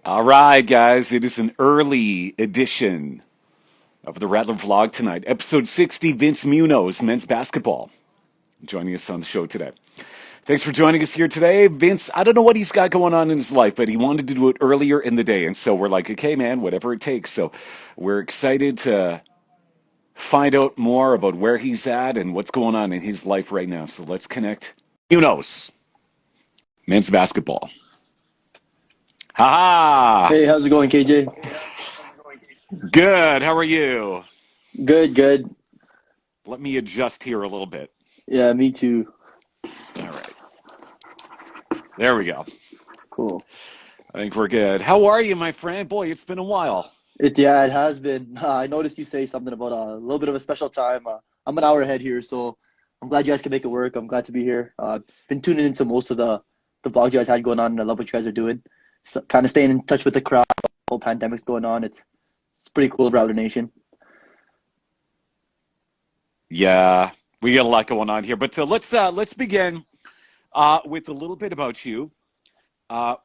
All right, guys, it is an early edition of the Rattler vlog tonight. Episode 60, Vince Muñoz, men's basketball, joining us on the show today. Thanks for joining us here today. Vince, I don't know what he's got going on in his life, but he wanted to do it earlier in the day. And so we're like, okay, man, whatever it takes. So we're excited to find out more about where he's at and what's going on in his life right now. So let's connect. Muñoz, men's basketball. Ha ha! Hey, how's it going, KJ? Good. How are you? Good, good. Let me adjust here a little bit. Yeah, me too. All right. There we go. Cool. I think we're good. How are you, my friend? Boy, it's been a while. Yeah, it has been. I noticed you say something about a little bit of a special time. I'm an hour ahead here, so I'm glad you guys can make it work. I'm glad to be here. Been tuning into most of the vlogs you guys had going on, and I love what you guys are doing. So, kind of staying in touch with the crowd. The whole pandemic's going on. It's pretty cool, Router Nation. Yeah, we got a lot going on here, but let's begin with a little bit about you.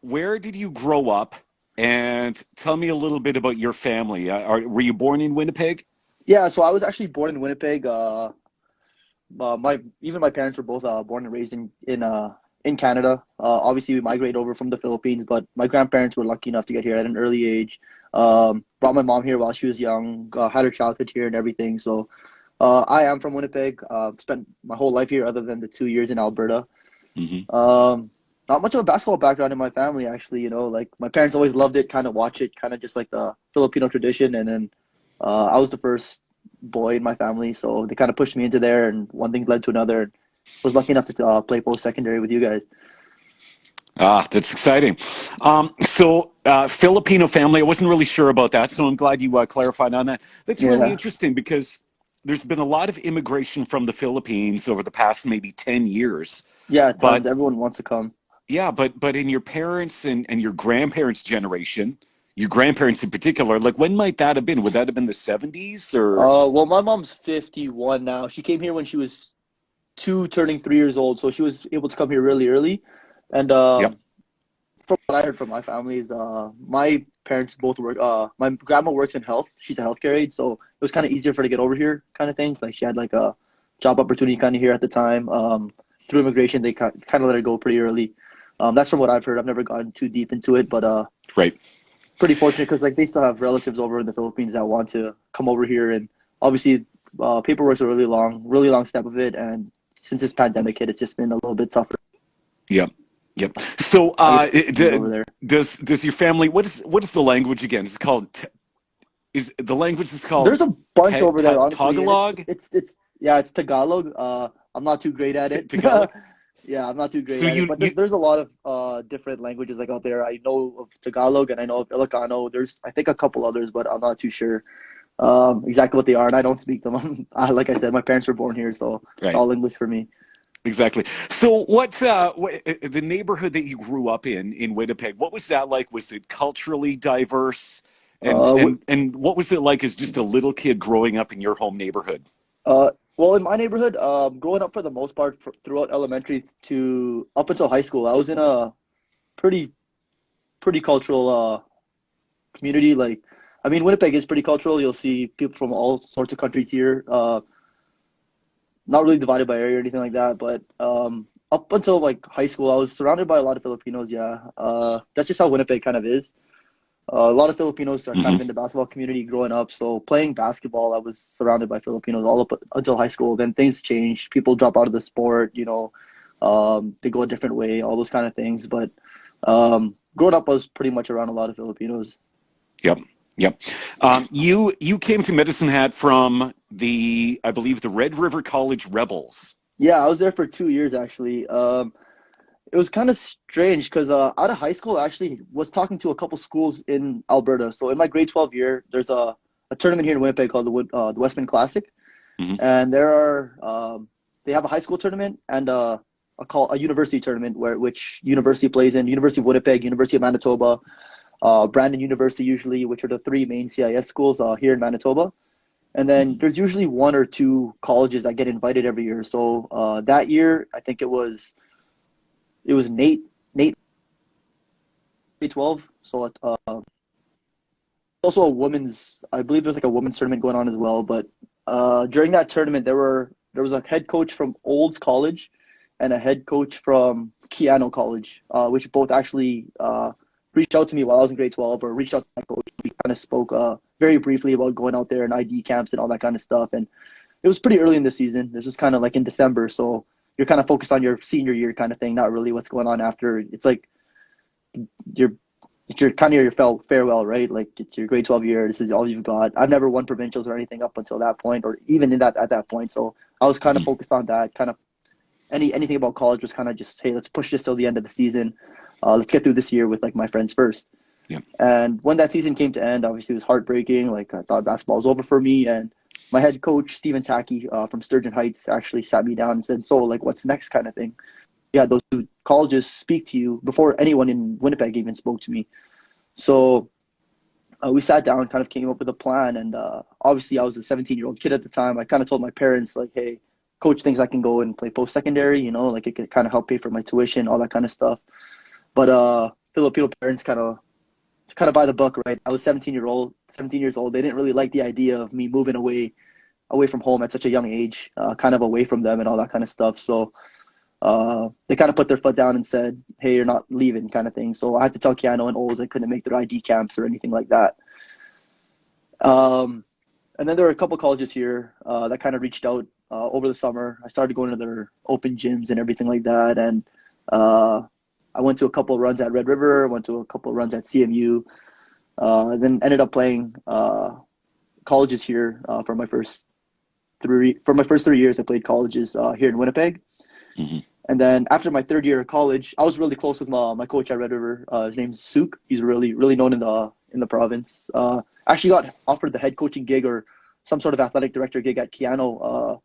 Where did you grow up? And tell me a little bit about your family. Were you born in Winnipeg? Yeah, so I was actually born in Winnipeg. My parents were both born and raised in Canada. Obviously, we migrated over from the Philippines, but my grandparents were lucky enough to get here at an early age. Brought my mom here while she was young. Had her childhood here and everything. So I am from Winnipeg. Spent my whole life here, other than the 2 years in Alberta. Hmm. Not much of a basketball background in my family, actually. Like my parents always loved it, kind of watch it, kind of just like the Filipino tradition. And then I was the first boy in my family, so they kind of pushed me into there, and one thing led to another. And was lucky enough to play post-secondary with you guys. Ah, that's exciting. Filipino family, I wasn't really sure about that, so I'm glad you clarified on that. That's really Yeah, interesting because there's been a lot of immigration from the Philippines over the past maybe 10 years. yeah, But tons. Everyone wants to come. yeah, but in your parents and your grandparents' generation, your grandparents in particular, like when might that have been? Would that have been the 70s or? Well, my mom's 51 now. She came here when she was 2, turning 3 years old, so she was able to come here really early. And Yep. from what I heard from my family is my parents both work. My grandma works in health. She's a healthcare aide, so it was kind of easier for her to get over here, kind of thing. Like she had like a job opportunity kind of here at the time. Through immigration, they kind of let her go pretty early. That's from what I've heard. I've never gotten too deep into it, but Right. pretty fortunate because like they still have relatives over in the Philippines that want to come over here, and obviously paperwork's a really long step of it, and since this pandemic hit, it's just been a little bit tougher. Yep. Yep. So, I guess over there. does your family what is the language again? Is it called is the language is called There's a bunch over there, honestly, and Tagalog? it's yeah, it's Tagalog. I'm not too great at it. Tagalog. Yeah, I'm not too great So at it, but you there's a lot of different languages like out there. I know of Tagalog and I know of Ilocano. There's I think a couple others, but I'm not too sure exactly what they are, and I don't speak them. Like I said, my parents were born here, so it's right. all English for me. Exactly. So the neighborhood that you grew up in Winnipeg, what was that like? Was it culturally diverse? And Uh, and and what was it like as just a little kid growing up in your home neighborhood? well, in my neighborhood, growing up for the most part throughout elementary to up until high school, I was in a pretty pretty cultural community. Like, I mean, Winnipeg is pretty cultural. You'll see people from all sorts of countries here. Not really divided by area or anything like that, but up until like high school, I was surrounded by a lot of Filipinos. Yeah, that's just how Winnipeg kind of is. A lot of Filipinos are kind Hmm. of in the basketball community growing up. So playing basketball, I was surrounded by Filipinos all up until high school. Then things changed. People drop out of the sport. They go a different way. All those kind of things. But growing up, I was pretty much around a lot of Filipinos. Yep. Yep. You came to Medicine Hat from I believe the Red River College Rebels. Yeah, I was there for 2 years actually. It was kind of strange because out of high school, I actually was talking to a couple schools in Alberta. So in my grade 12 year, there's a tournament here in Winnipeg called the Westman Classic, Hmm. and they have a high school tournament and a university tournament which university plays in University of Winnipeg, University of Manitoba, Brandon University usually, which are the three main CIS schools here in Manitoba. And then there's usually one or two colleges that get invited every year. So that year, I think it was Nate K-12. So also a women's, I believe there's like a women's tournament going on as well. But during that tournament, there was a head coach from Olds College and a head coach from Keano College, which both actually reached out to me while I was in grade 12, or reached out to my coach. We kind of spoke very briefly about going out there and ID camps and all that kind of stuff. And it was pretty early in the season. This was kind of like in December, so you're kind of focused on your senior year kind of thing, not really what's going on after. It's like you're it's your kind of your farewell, right? Like it's your grade 12 year. This is all you've got. I've never won provincials or anything up until that point, or even in that at that point. So I was kind of focused on that. Kind of anything about college was kind of just, hey, let's push this till the end of the season. Let's get through this year with like my friends first. Yeah. And when that season came to end, obviously it was heartbreaking. Like I thought basketball was over for me. And my head coach, Stephen Tacky from Sturgeon Heights, actually sat me down and said, so like what's next kind of thing. Yeah, those two colleges speak to you before anyone in Winnipeg even spoke to me. So we sat down, kind of came up with a plan. And obviously I was a 17-year-old kid at the time. I kind of told my parents like, hey, coach thinks I can go and play post-secondary, you know, like it could kind of help pay for my tuition, all that kind of stuff. But Filipino parents kind of by the book, right? I was 17 years old. They didn't really like the idea of me moving away from home at such a young age, kind of away from them and all that kind of stuff. So they kind of put their foot down and said, hey, you're not leaving kind of thing. So I had to tell Keano and Oles I couldn't make their ID camps or anything like that. And then there were a couple colleges here that kind of reached out over the summer. I started going to their open gyms and everything like that. And I went to a couple of runs at Red River, went to a couple of runs at CMU, then ended up playing colleges here for my first 3 years. I played colleges here in Winnipeg. Mm-hmm. And then after my third year of college, I was really close with my coach at Red River. His name's Suk. He's really known in the province. Actually got offered the head coaching gig or some sort of athletic director gig at Keano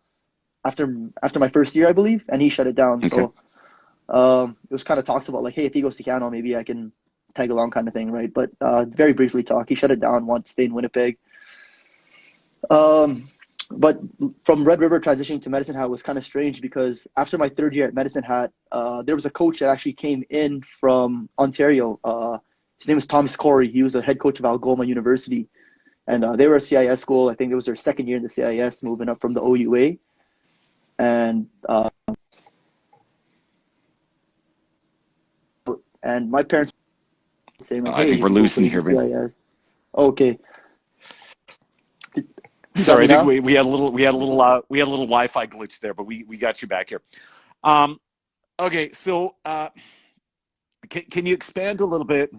after my first year, I believe, and he shut it down. Okay. So it was kind of talks about like, hey, if he goes to Keano, maybe I can tag along kind of thing, right? But very briefly talk, he shut it down, wanted to stay in Winnipeg. But from Red River transitioning to Medicine Hat was kind of strange because after my third year at Medicine Hat, there was a coach that actually came in from Ontario. His name was Thomas Corey. He was the head coach of Algoma University. And they were a CIS school. I think it was their second year in the CIS, moving up from the OUA. And my parents were saying, like, hey, I think we're losing here, Vince. CIS. Okay. Sorry, I think we had a little Wi-Fi glitch there, but we got you back here. Okay, so can you expand a little bit?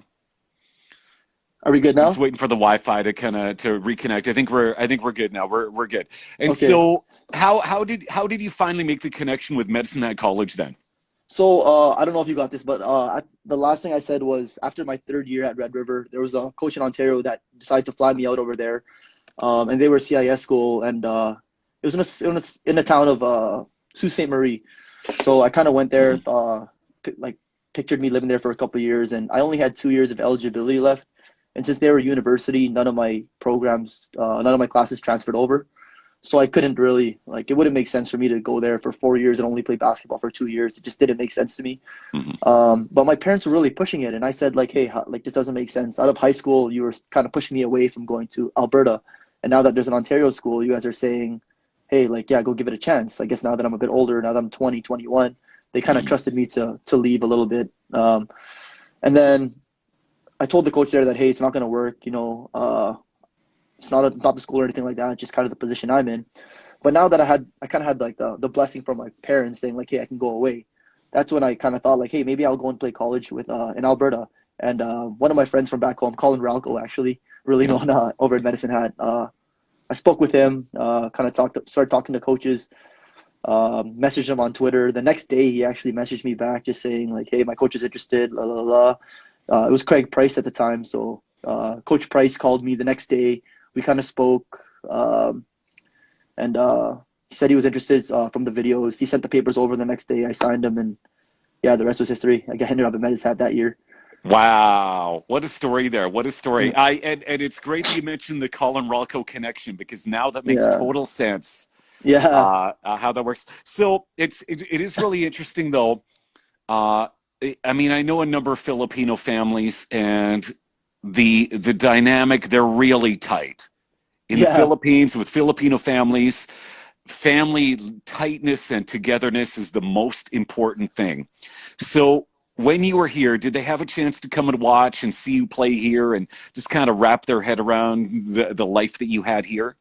Are we good now? Just waiting for the Wi-Fi to reconnect. I think we're good now. We're good. And Okay. so how did you finally make the connection with Medicine Hat College then? So I don't know if you got this, but the last thing I said was after my third year at Red River, there was a coach in Ontario that decided to fly me out over there. And they were a CIS school, and it was in the town of Sault Ste. Marie. So I kind of went there, pictured me living there for a couple of years, and I only had 2 years of eligibility left. And since they were a university, none of my classes transferred over. So I couldn't really, it wouldn't make sense for me to go there for 4 years and only play basketball for 2 years. It just didn't make sense to me. Mm-hmm. But my parents were really pushing it, and I said, hey, this doesn't make sense. Out of high school, you were kind of pushing me away from going to Alberta. And now that there's an Ontario school, you guys are saying, hey, go give it a chance. I guess now that I'm a bit older, now that I'm 20, 21, they kind of trusted me to leave a little bit. And then I told the coach there that, hey, it's not going to work. It's not the school or anything like that. It's just kind of the position I'm in. But now that I kind of had the blessing from my parents saying hey, I can go away. That's when I kind of thought hey, maybe I'll go and play college with in Alberta. And one of my friends from back home, Gui Ralko, actually, really known over at Medicine Hat. I spoke with him, started talking to coaches, messaged him on Twitter. The next day, he actually messaged me back just saying hey, my coach is interested, la la la. It was Craig Price at the time, so Coach Price called me the next day. We kind of spoke, and he said he was interested from the videos. He sent the papers over the next day. I signed them, and yeah, the rest was history. I ended up at Medicine Hat that year. Wow, what a story there! What a story! And it's great that you mentioned the Gui Ralko connection because now that makes total sense. Yeah. How that works. So it is really interesting though. I mean, I know a number of Filipino families, and the dynamic, they're really tight. In the Yeah. Philippines, with Filipino families, family tightness and togetherness is the most important thing. So when you were here, did they have a chance to come and watch and see you play here and just kind of wrap their head around the life that you had here?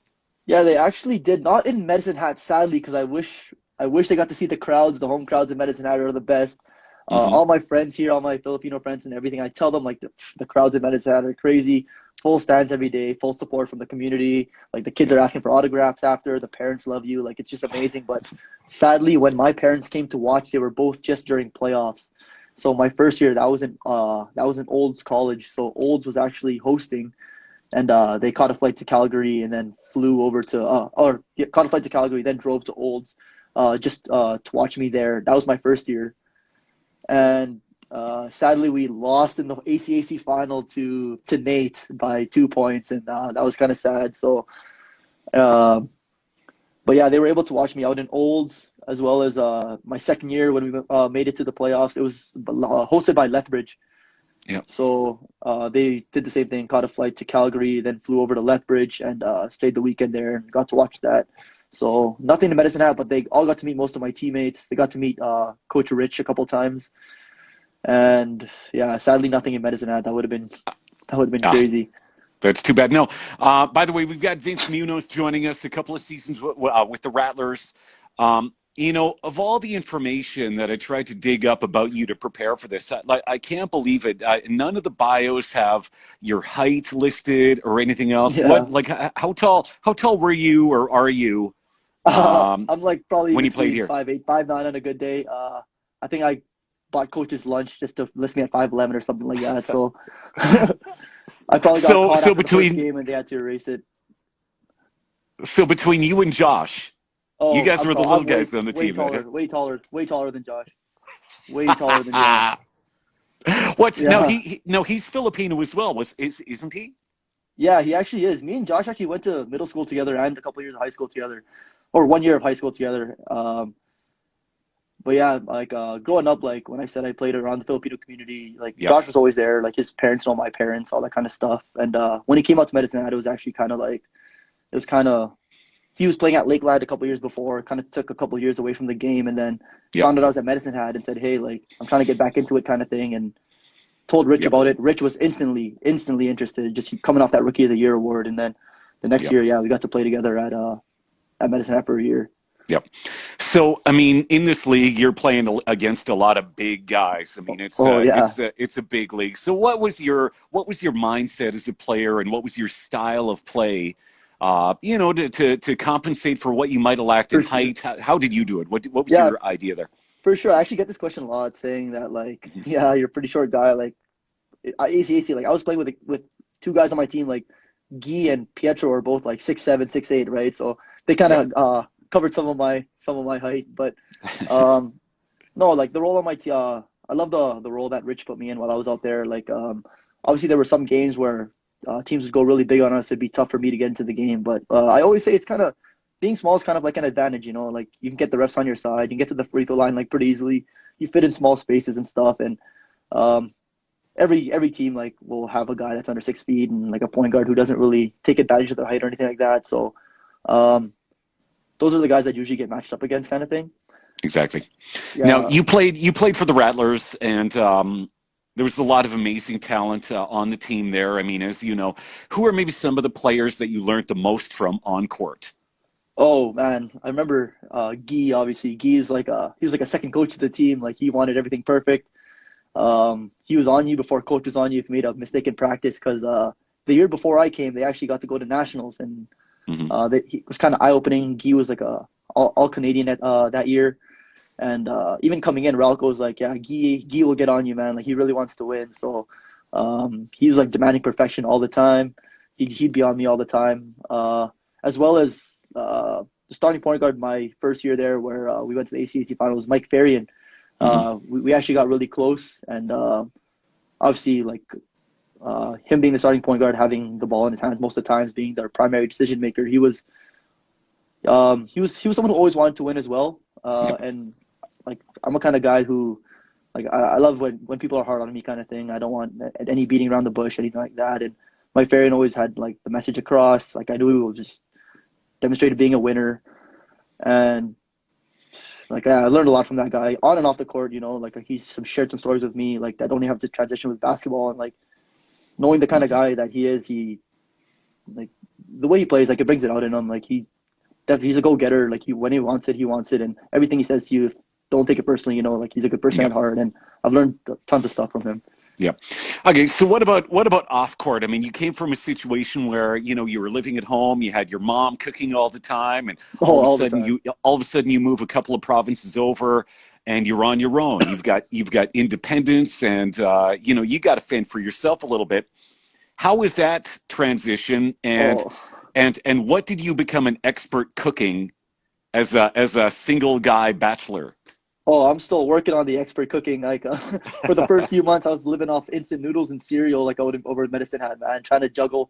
Yeah, they actually did. Not in Medicine Hat, sadly, because I wish they got to see the crowds. The home crowds in Medicine Hat are the best. Hmm. All my friends here, all my Filipino friends and everything, I tell them like the crowds in Medicine Hat are crazy. Full stands every day, full support from the community. Like the kids Yeah. are asking for autographs after. The parents love you. Like it's just amazing. But sadly, when my parents came to watch, they were both just during playoffs. So my first year, that was in Olds College. So Olds was actually hosting, and they caught a flight to Calgary and then flew over to or yeah, caught a flight to Calgary, then drove to Olds, just to watch me there. That was my first year, and sadly we lost in the ACAC final to Nate by 2 points, and that was kind of sad. So, uh, but yeah, they were able to watch me out in Olds as well as my second year when we made it to the playoffs. It was hosted by Lethbridge. Yeah. So they did the same thing, caught a flight to Calgary, then flew over to Lethbridge and stayed the weekend there and got to watch that. So nothing to Medicine Hat, but they all got to meet most of my teammates. They got to meet Coach Rich a couple times, and yeah, sadly nothing in Medicine Hat. That would have been Ah, crazy. that's too bad. No. By the way, we've got Vince Munoz joining us a couple of seasons with the Rattlers. Of all the information that I tried to dig up about you to prepare for this, I can't believe it. None of the bios have your height listed or anything else. Yeah, How tall? How tall were you, or are you, um, I'm like probably when you played between here? 5'8", 5'9" on a good day. I think I bought coach's lunch just to list me at 5'11" or something like that. So I probably got So, caught so after the first between game and they had to erase it. so between you and Josh, you Oh, guys I'm were the tall. little I'm way guys on the way team, then, taller, way taller than Josh. Way taller than Josh. huh? What? No, Yeah, no, he's Filipino as well. Isn't he? yeah, he actually is. Me and Josh actually went to middle school together and a couple years of high school together, or 1 year of high school together. But yeah, like growing up, like when I said I played around the Filipino community, like Yep. Josh was always there. Like his parents know my parents, all that kind of stuff. And when he came out to Medicine Hat, it was actually kind of like it was kind of he was playing at Lakeland a couple years before, kind of took a couple years away from the game, and then Yep. found out I was at Medicine Hat and said, "Hey, like I'm trying to get back into it," kind of thing, and told Rich Yep. about it. Rich was instantly interested, just coming off that Rookie of the Year award, and then the next Yep. year, yeah, we got to play together at Medicine Hat for a year. Yep. So, I mean, in this league, you're playing against a lot of big guys. I mean, Oh yeah, it's a big league. So, what was your mindset as a player, and what was your style of play? To compensate for what you might have lacked in for sure. height. How did you do it? What was Yeah, your idea there? for sure. I actually get this question a lot, saying that like, Hmm. yeah, you're a pretty short guy. Like ACAC, like I was playing with two guys on my team, like Guy and Pietro are both like 6'7", 6'8", right? So they kind Yep. of covered some of my height, but um, no, like the role on my team, I love the role that Rich put me in while I was out there. Like obviously there were some games where teams would go really big on us. It'd be tough for me to get into the game, but I always say it's kind of being small is kind of like an advantage, you know. Like you can get the refs on your side, you can get to the free throw line like pretty easily. You fit in small spaces and stuff, and um, every team like will have a guy that's under 6 feet and like a point guard who doesn't really take advantage of their height or anything like that. So um, those are the guys that usually get matched up against, kind of thing. Exactly. Now, Yeah. you played for the Rattlers, and there was a lot of amazing talent on the team there. I mean, as you know, who are maybe some of the players that you learned the most from on court? Oh man, I remember Guy. Obviously, Guy is like he was like a second coach to the team. Like he wanted everything perfect. He was on you before coach was on you if you made a mistake in practice. Because the year before I came, they actually got to go to nationals, and Hmm. it was kind of eye opening. Guy was like a all Canadian that year, and even coming in, Ralko was like, yeah, Guy will get on you, man. Like he really wants to win. So he was like demanding perfection all the time. He'd be on me all the time. As well as the starting point guard my first year there, where we went to the ACAC finals, Mike Farian. Hmm. We actually got really close, and obviously, like him being the starting point guard, having the ball in his hands most of the times, being their primary decision maker, he was someone who always wanted to win as well. Yep. And like I'm a kind of guy who Like I love when people are hard on me kind of thing. I don't want any beating around the bush, anything like that. And Mike Farron always had like the message across. Like I knew he was just demonstrated being a winner, and like I learned a lot from that guy on and off the court. Like he's shared some stories with me like that only have to transition with basketball, and like knowing the kind of guy that he is, he like the way he plays, like it brings it out in him. Like he's a go-getter. Like when he wants it, and everything he says to you, don't take it personally. Like he's a good person Yeah. at heart, and I've learned tons of stuff from him. Yeah. Okay. So what about off court? I mean, you came from a situation where you were living at home, you had your mom cooking all the time, and Oh, all the time. all of a sudden you move a couple of provinces over, and you're on your own. You've got independence, and you got to fend for yourself a little bit. How was that transition, and Oh, and what did you become an expert cooking as a single guy bachelor? oh, I'm still working on the expert cooking. Like for the first few months, I was living off instant noodles and cereal, like over in Medicine Hat, man, trying to juggle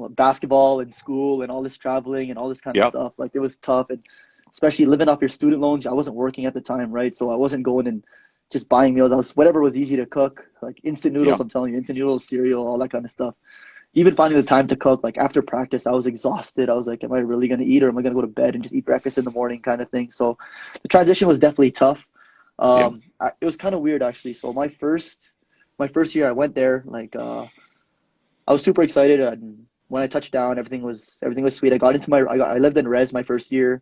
basketball and school and all this traveling and all this kind of Yep. stuff. Like it was tough, and especially living off your student loans. I wasn't working at the time, right? So I wasn't going and just buying meals. I was whatever was easy to cook, like instant noodles. Yep. I'm telling you, instant noodles, cereal, all that kind of stuff. Even finding the time to cook, like after practice, I was exhausted. I was like, am I really going to eat, or am I going to go to bed and just eat breakfast in the morning kind of thing? So the transition was definitely tough. Yep. It was kind of weird actually. So my first year I went there, like I was super excited, and when I touched down, everything was sweet. I lived in res my first year.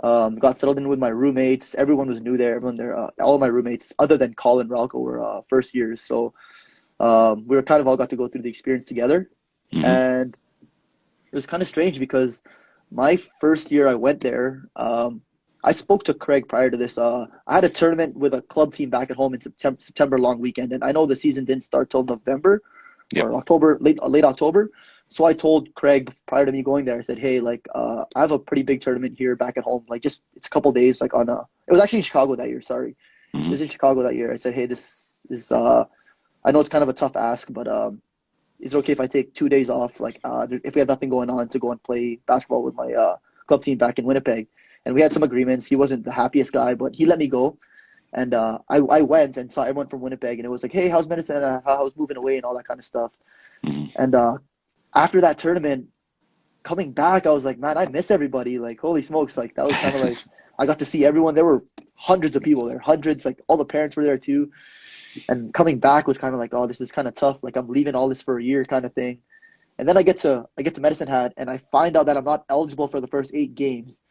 Got settled in with my roommates. Everyone was new there. Everyone there, all of my roommates, other than Colin Ralko, were first years. So we were kind of all got to go through the experience together, Hmm. and it was kind of strange because my first year I went there, I spoke to Craig prior to this. I had a tournament with a club team back at home in September long weekend, and I know the season didn't start till November Yep. or October, late October. So I told Craig prior to me going there, I said, hey, like I have a pretty big tournament here back at home. Like just it's a couple days, like it was actually in Chicago that year. Sorry, it Hmm. was in Chicago that year. I said, hey, this is I know it's kind of a tough ask, but is it okay if I take 2 days off, like if we have nothing going on, to go and play basketball with my club team back in Winnipeg? And we had some agreements. He wasn't the happiest guy, but he let me go. And I went and saw everyone from Winnipeg, and it was like, hey, how's medicine? How's moving away and all that kind of stuff. Hmm. And after that tournament, coming back, I was like, man, I miss everybody. Like, holy smokes. Like, that was kind of like, I got to see everyone. There were hundreds of people there, hundreds. Like, all the parents were there too. And coming back was kind of like, oh, this is kind of tough. Like, I'm leaving all this for a year kind of thing. And then I get to Medicine Hat, and I find out that I'm not eligible for the first 8 games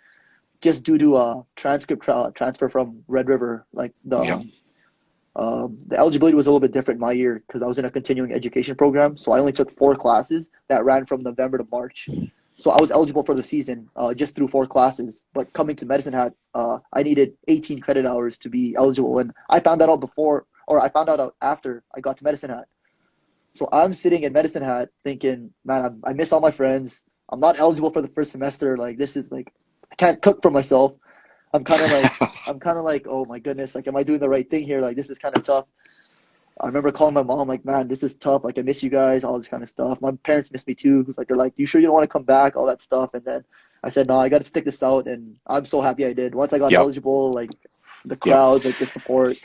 just due to a transfer from Red River. Like, Yep. the eligibility was a little bit different my year because I was in a continuing education program. So I only took 4 classes that ran from November to March. So I was eligible for the season just through 4 classes. But coming to Medicine Hat, I needed 18 credit hours to be eligible. And I found that out before, or I found out after I got to Medicine Hat. So I'm sitting in Medicine Hat thinking, man, I miss all my friends. I'm not eligible for the first semester. Like this is like I can't cook for myself. I'm kind of like I'm kind of like, oh my goodness, like am I doing the right thing here? Like this is kind of tough. I remember calling my mom like, man, this is tough. Like I miss you guys, all this kind of stuff. My parents miss me too. Like they're like, you sure you don't want to come back? All that stuff. And then I said, no, I got to stick this out. And I'm so happy I did. Once I got Yep. eligible, like the Yep. crowds, like the support.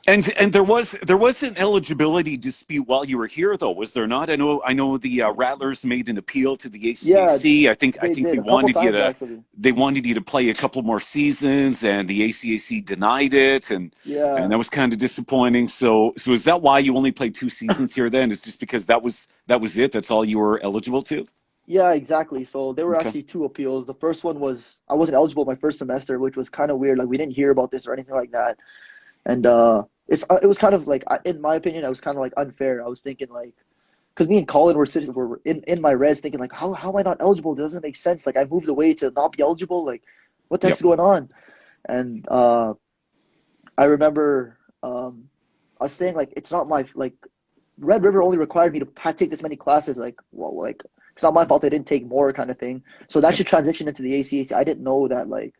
And there was an eligibility dispute while you were here, though, was there not? I know the Rattlers made an appeal to the Yeah, ACAC. I they think did a couple times actually. they wanted you to play a couple more seasons, and the ACAC denied it, and Yeah. that was kind of disappointing. So is that why you only played 2 seasons here? Then is just because that was it? That's all you were eligible to? Yeah, exactly. So there were Okay. actually 2 appeals. The first one was I wasn't eligible my first semester, which was kind of weird. Like we didn't hear about this or anything like that. And it was kind of like in my opinion, I was kind of like unfair. I was thinking like because me and Colin were in my res thinking like how am I not eligible? It doesn't make sense. Like I moved away to not be eligible. Like what the Yep. heck's going on? And I remember I was saying like it's not my like Red River only required me to take this many classes. Like well like it's not my fault I didn't take more kind of thing. So that Yep. should transition into the ACAC. I didn't know that like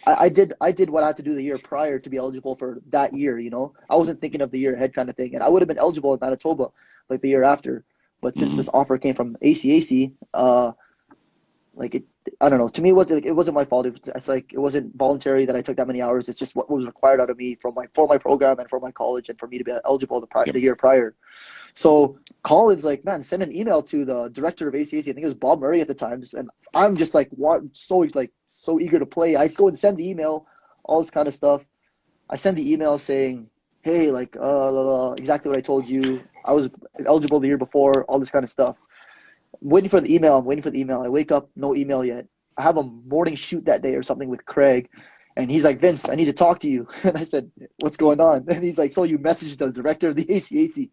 I did what I had to do the year prior to be eligible for that year, you know. I wasn't thinking of the year ahead kind of thing. And I would have been eligible in Manitoba like the year after. But since Hmm. this offer came from ACAC, like I don't know. To me, it wasn't my fault. It's like it wasn't voluntary that I took that many hours. It's just what was required out of me from my for my program and for my college and for me to be eligible Yep. the year prior. So Colin's like, man, send an email to the director of ACAC. I think it was Bob Murray at the time. And I'm just like, what? So eager to play. I just go and send the email, all this kind of stuff. I send the email saying, hey, like, exactly what I told you. I was eligible the year before, all this kind of stuff. I'm waiting for the email. I wake up, no email yet. I have a morning shoot that day or something with Craig. And he's like, Vince, I need to talk to you. And I said, what's going on? And he's like, so you messaged the director of the ACAC.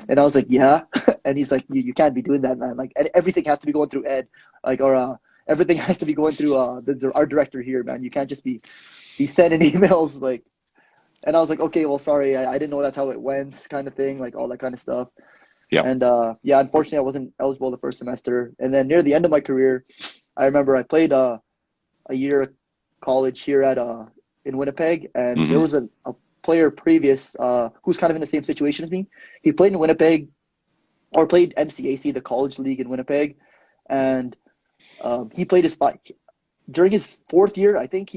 And I was like, yeah. And he's like, you can't be doing that, man. Like, everything has to be going through Ed, like, or everything has to be going through our director here, man. You can't just be sending emails like. And I was like, okay, well, sorry, I didn't know that's how it went, kind of thing, like all that kind of stuff. Yeah. And yeah, unfortunately, I wasn't eligible the first semester. And then near the end of my career, I remember I played a year of college here at in Winnipeg, and there was a player previous who's kind of in the same situation as me. He played in Winnipeg, or played MCAC, the college league in Winnipeg, and he played his during his fourth year. I think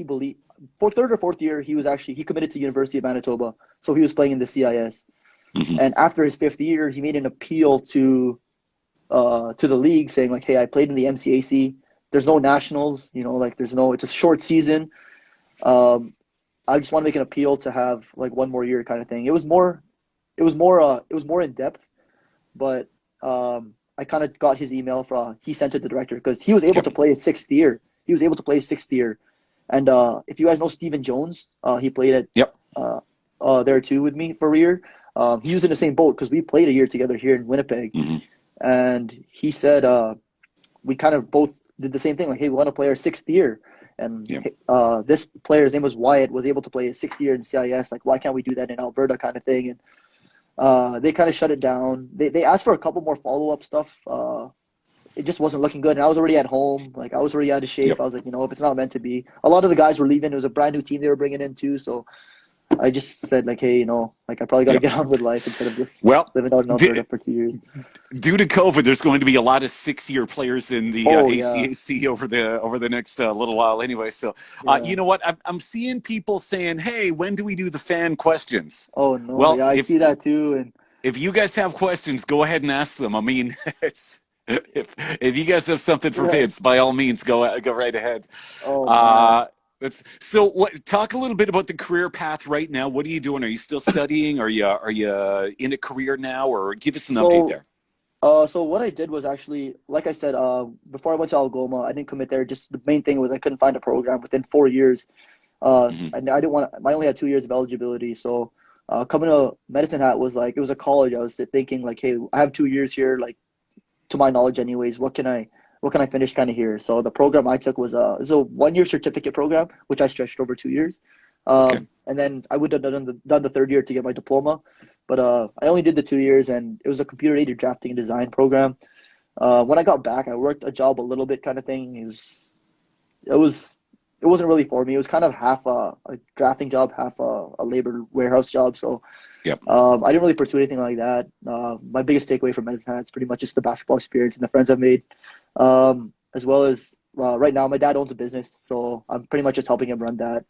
third or fourth year, he committed to University of Manitoba, so he was playing in the CIS. And after his fifth year, he made an appeal to the league saying like, hey, I played in the MCAC. There's no nationals, like it's a short season. I just want to make an appeal to have like one more year kind of thing. It was more in depth, but I kind of got his email he sent it to the director because he was able to play his sixth year. And if you guys know Stephen Jones, he played at there too with me for a year. He was in the same boat because we played a year together here in Winnipeg. And he said we kind of both did the same thing. Like, hey, we want to play our sixth year. And this player's name was Wyatt, was able to play his sixth year in CIS. Like, why can't we do that in Alberta kind of thing? And they kind of shut it down. They asked for a couple more follow-up stuff. It just wasn't looking good. And I was already at home. Like, I was already out of shape. I was like, if it's not meant to be. A lot of the guys were leaving. It was a brand new team they were bringing in too. So I just said, like, hey, like I probably got to get on with life instead of just living out in Alberta for 2 years. Due to COVID, there's going to be a lot of six-year players in the ACAC over the next little while anyway. So, you know what? I'm seeing people saying, hey, when do we do the fan questions? Oh, no. Well, yeah, I see that too. And if you guys have questions, go ahead and ask them. I mean, if you guys have something for Vince, by all means, go right ahead. Oh, so talk a little bit about the career path right now. What are you doing? Are you still studying? Are you in a career now, or give us an update there? So what I did was actually, like I said, before I went to Algoma, I didn't commit there. Just the main thing was I couldn't find a program within 4 years. And I only had 2 years of eligibility. So coming to Medicine Hat was like, it was a college. I was thinking like, hey, I have 2 years here, like to my knowledge anyways, what can I finish kind of here? So the program I took was a 1 year certificate program, which I stretched over 2 years. And then I would have done the third year to get my diploma. But I only did the 2 years, and it was a computer-aided drafting and design program. When I got back, I worked a job a little bit kind of thing. It wasn't really for me. It was kind of half a drafting job, half a labor warehouse job. So I didn't really pursue anything like that. My biggest takeaway from Medicine Hat is pretty much just the basketball experience and the friends I've made, as well as right now my dad owns a business, so I'm pretty much just helping him run that.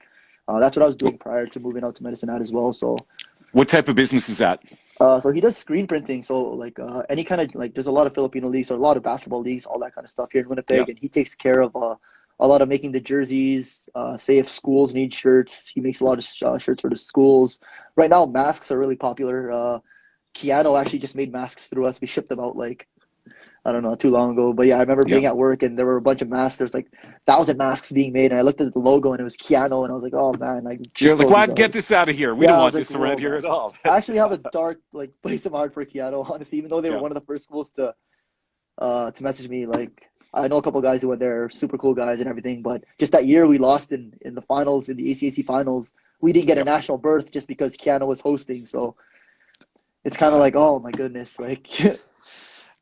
That's what I was doing prior to moving out to Medicine Hat as well. So, what type of business is that? So he does screen printing. So like any kind of like, there's a lot of Filipino leagues or a lot of basketball leagues, all that kind of stuff here in Winnipeg, and he takes care of a lot of making the jerseys. Say if schools need shirts, he makes a lot of shirts for the schools. Right now, masks are really popular. Keanu actually just made masks through us. We shipped them out like, I don't know, too long ago. But yeah, I remember being at work and there were a bunch of masks. There's like 1,000 masks being made, and I looked at the logo and it was Keanu, and I was like, oh man, you're like, well, get this out of here. We don't want this around here at all. I actually have a dark like place of heart for Keanu, honestly, even though they were one of the first schools to message me. Like, I know a couple guys who went there, super cool guys and everything, but just that year we lost in the finals, in the ACAC finals. We didn't get a national berth just because Keanu was hosting. So it's kind of like, oh my goodness, like.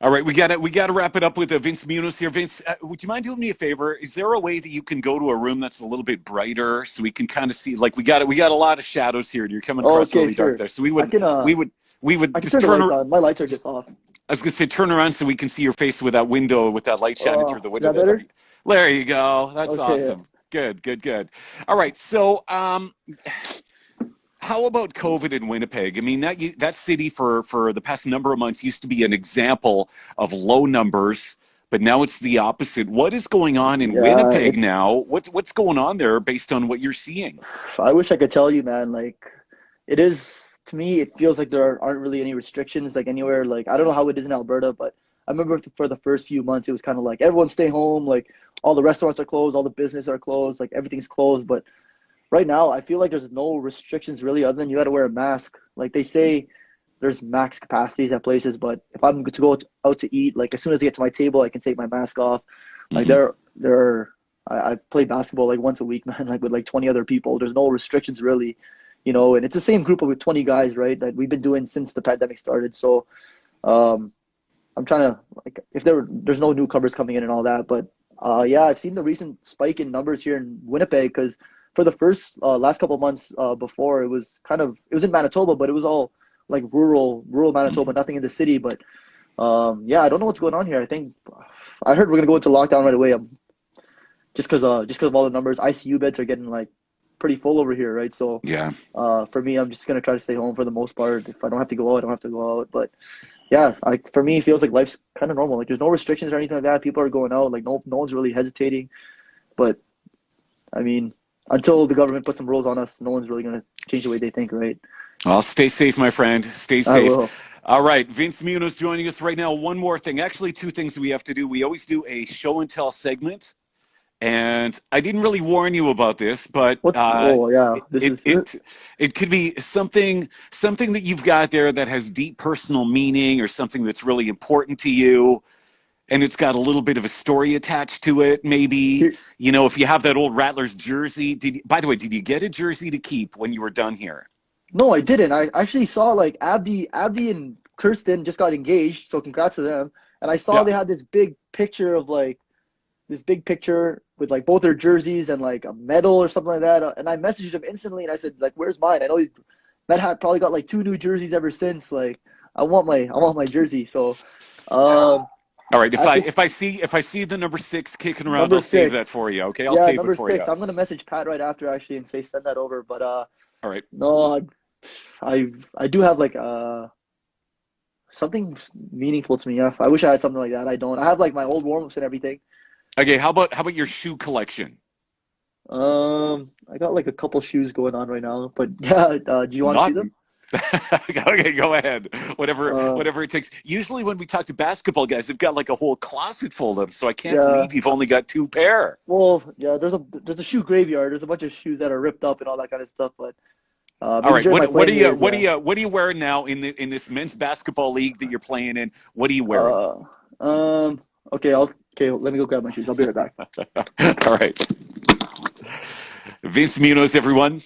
All right, we gotta wrap it up with Vince Muñoz here. Vince, would you mind doing me a favor? Is there a way that you can go to a room that's a little bit brighter so we can kind of see? Like, we got a lot of shadows here, and you're coming across really dark there. So we would just turn around. My lights are just off. I was gonna say turn around so we can see your face with that window, with that light shining through the window. Is that better? There you go. That's Okay. awesome. Good, good, good. All right. So, how about COVID in Winnipeg? I mean, that city for the past number of months used to be an example of low numbers, but now it's the opposite. What is going on in Yeah, Winnipeg it's. now? What's going on there based on what you're seeing? I wish I could tell you, man. Like, it is to me. It feels like there aren't really any restrictions, like anywhere. Like, I don't know how it is in Alberta, but I remember for the first few months, it was kind of like everyone stay home. Like, all the restaurants are closed, all the business are closed, like everything's closed. But right now, I feel like there's no restrictions really, other than you got to wear a mask. Like they say, there's max capacities at places, but if I'm to go out to eat, like as soon as I get to my table, I can take my mask off. Like Hmm. I play basketball like once a week, man, like with like 20 other people. There's no restrictions really, and it's the same group of 20 guys, right? That we've been doing since the pandemic started. So um, I'm trying to like if there's no newcomers coming in and all that, but yeah, I've seen the recent spike in numbers here in Winnipeg because for the first last couple of months before it was in Manitoba, but it was all like rural Manitoba, Hmm. nothing in the city. But yeah, I don't know what's going on here. I heard we're gonna go into lockdown right away. Just because of all the numbers, ICU beds are getting like pretty full over here, right? So Yeah. for me, I'm just gonna try to stay home for the most part. If I don't have to go out, I don't have to go out. But yeah, like for me, it feels like life's kind of normal. Like there's no restrictions or anything like that. People are going out. Like no one's really hesitating. But I mean, until the government puts some rules on us, no one's really gonna change the way they think, right? Well, stay safe, my friend. Stay I safe. will. All right, Vince Munoz joining us right now. One more thing, actually, two things we have to do. We always do a show and tell segment. And I didn't really warn you about this, but Oh yeah, it, this it is it. it it could be something that you've got there that has deep personal meaning or something that's really important to you, and it's got a little bit of a story attached to it. Maybe Here, if you have that old Rattlers jersey. By the way, did you get a jersey to keep when you were done here? no, I didn't. I actually saw like Abdi and Kirsten just got engaged, so congrats to them. And I saw Yeah. they had this big picture with like both their jerseys and like a medal or something like that. And I messaged him instantly and I said like, "Where's mine? I know Matt had probably got like two new jerseys ever since. Like, I want my jersey." So, um, All right. If at I this if I see if I see the number six kicking around, number I'll save six, that for you. Okay, I'll yeah, save it number for you. six, I'm gonna message Pat right after actually and say send that over. But All right. no, I do have like something meaningful to me. Yeah, I wish I had something like that. I don't. I have like my old warm-ups and everything. Okay. How about your shoe collection? I got like a couple shoes going on right now, but yeah, do you want to see Not them? okay, go ahead. Whatever, Uh, whatever it takes. Usually, when we talk to basketball guys, they've got like a whole closet full of them. So I can't yeah. believe you've only got two pair. Well, yeah. There's a shoe graveyard. There's a bunch of shoes that are ripped up and all that kind of stuff. But All maybe right, during my what are playing you years, what are yeah. you what are you wearing now in this men's basketball league that you're playing in? What are you wearing? Uh, um. Okay. Let me go grab my shoes. I'll be right back. All right, Vince Munoz, everyone.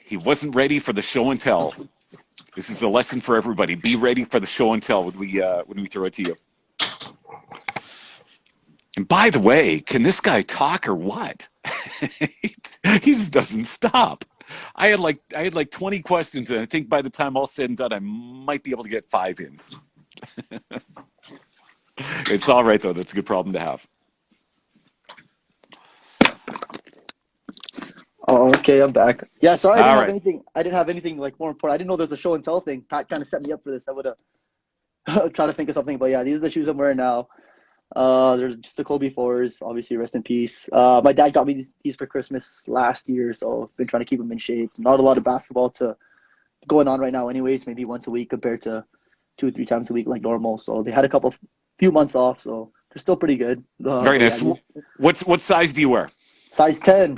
He wasn't ready for the show and tell. This is a lesson for everybody. Be ready for the show and tell when we throw it to you. And by the way, can this guy talk or what? He just doesn't stop. I had like 20 questions, and I think by the time all said and done, I might be able to get five in. It's all right though. That's a good problem to have. Oh, okay. I'm back. Yeah. Sorry, All right. I didn't have anything like more important. I didn't know there's a show and tell thing. Pat kind of set me up for this. I would have tried to think of something. But yeah, these are the shoes I'm wearing now. There's just the Kobe fours, obviously rest in peace. My dad got me these for Christmas last year, so I've been trying to keep them in shape. Not a lot of basketball to going on right now, anyways. Maybe once a week compared to 2 or 3 times a week like normal. So they had few months off, so they're still pretty good. Very But yeah, nice. these What size do you wear? size 10.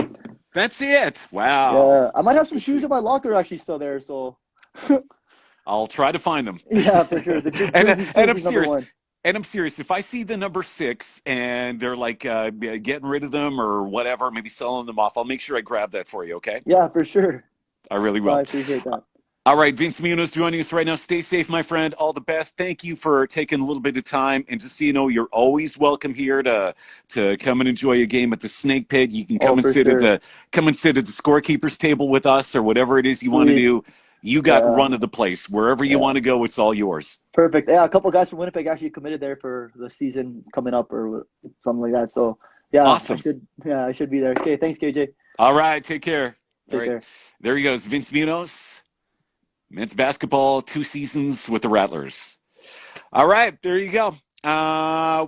That's it. Wow. Yeah, I might have some Good for shoes you. in my locker actually still there. So I'll try to find them. yeah, for sure. The and and I'm jersey's number serious. one. And I'm serious. If I see the number six and they're like getting rid of them or whatever, maybe selling them off, I'll make sure I grab that for you. Okay? Yeah, for sure. I really No, I will. appreciate that. All right, Vince Munoz joining us right now. Stay safe, my friend. All the best. Thank you for taking a little bit of time. And just so you know, you're always welcome here to come and enjoy a game at the Snake Pit. You can Oh, come and for sit at sure. the scorekeepers table with us or whatever it is you want to Sweet. do. You got Yeah, run of the place. Wherever you yeah. want to go, it's all yours. Perfect. Yeah, a couple guys from Winnipeg actually committed there for the season coming up or something like that. So Yeah, I Awesome. should. Yeah, I should be there. Okay, thanks, KJ. All right, take care. All Take right, care. there he goes, Vince Munoz, men's basketball, 2 seasons with the Rattlers. All right, there you go.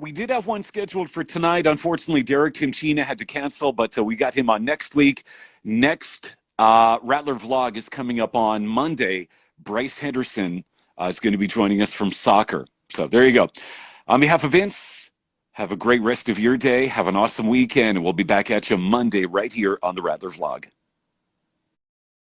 We did have one scheduled for tonight. Unfortunately, Derek Timchina had to cancel, but we got him on next week. Next Rattler vlog is coming up on Monday. Bryce Henderson is going to be joining us from soccer. So there you go. On behalf of Vince, have a great rest of your day. Have an awesome weekend. We'll be back at you Monday right here on the Rattler vlog.